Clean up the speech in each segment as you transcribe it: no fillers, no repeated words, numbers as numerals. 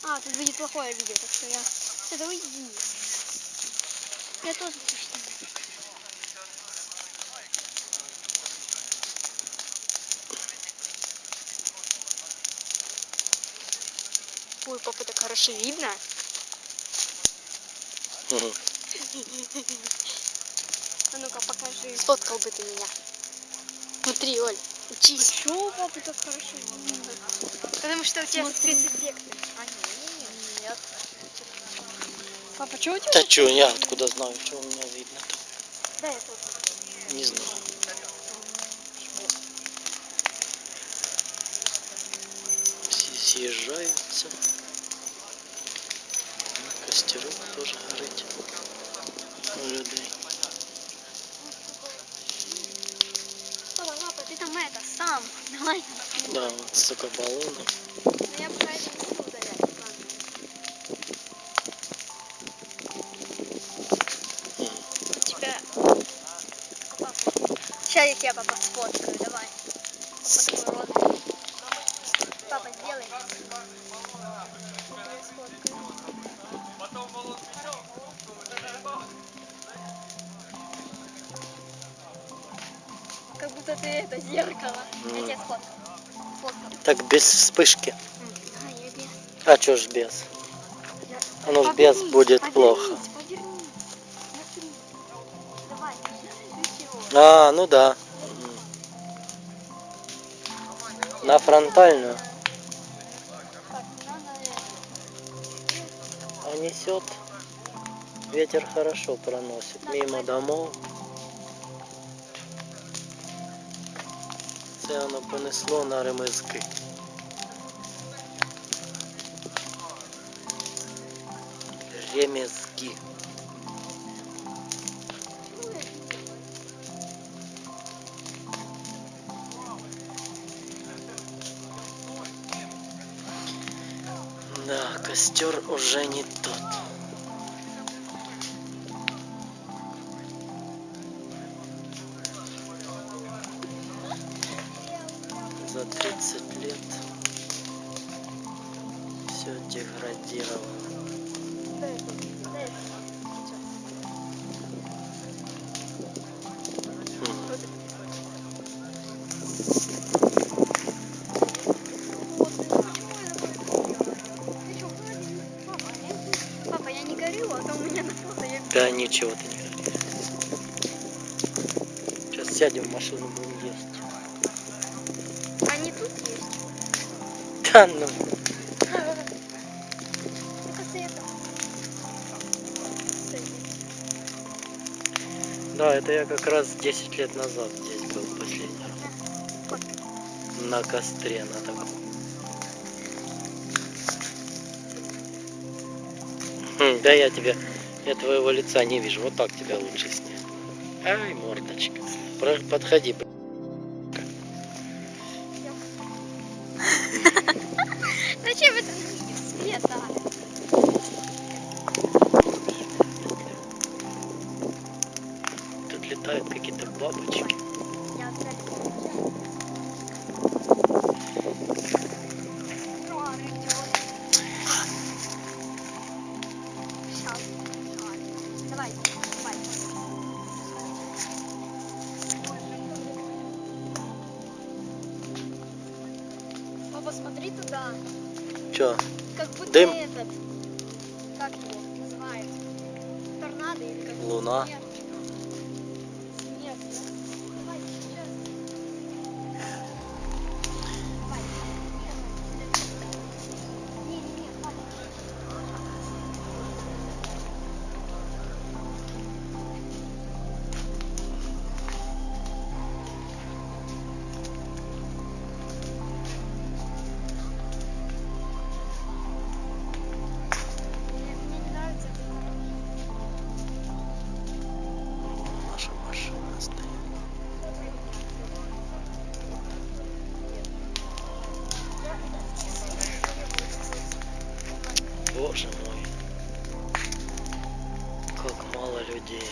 А, тут будет плохое видео, так что я... Сюда уйди. Я тоже почти. Ой, папа, так хорошо видно. А ну-ка, покажи. Сфоткал бы ты меня. Смотри, Оль, учись. Почему, папа, так хорошо видно? Потому что у тебя спецэффекты. А нет. Папа, что у тебя? Да что, я откуда знаю, что у меня видно-то? Да, я тоже. Не знаю. Все съезжаются. Костерок тоже горит у людей. Папа, ты там это, сам. Давай. Да, вот столько баллонов. Но я пока это не буду удалять. Ладно. У тебя... Папа. Сейчас я тебя, папа, сфоткаю. Давай. Такой рот. Папа, сделай. Я тебя сфоткаю. Как будто ты это зеркало. Я тебя сфоткал. Так без вспышки. Да, я без. А чё ж без? Оно ж без будет плохо. Повернись. Смотри. Давай. А, ну да. На фронтальную. Так, надо это. А несет. Ветер хорошо проносит. Мимо домов. Це воно понесло на ремизки. Ремезги. Да, костер уже не тот. За 30 лет все деградировало. Папа, я не горю, а то у меня на фото я... Да ничего ты не говоришь. Сейчас сядем в машину, будем есть. Они тут есть? Да ну. Да, это я как раз 10 лет назад здесь был последний раз. На костре на таком. Да я твоего лица не вижу. Вот так тебя лучше снять. Ай, мордочка. Подходи. Зачем это света? Тут летают какие-то бабочки. Давай. Папа, смотри туда. Чё? Как будто Дым? этот. Как его называют? Торнадо или как? Луна. Нет. Нет, да? Давай сейчас. Давай. Не, хватит. Мне не нравится это. Наша машина стоит. Боже мой. Как мало людей.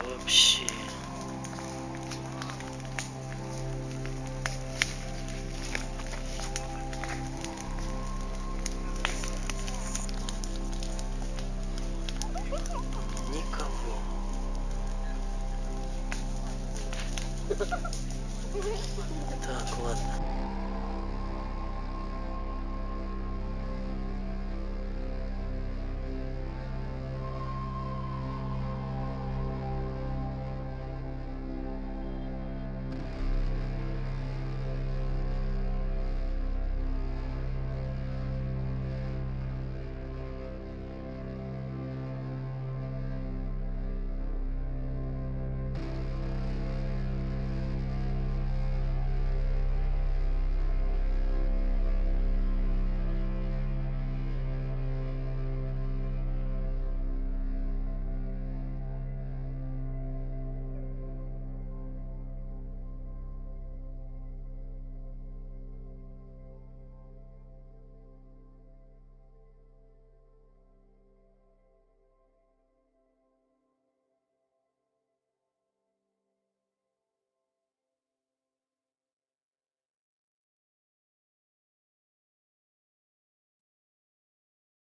Вообще. Так, ладно.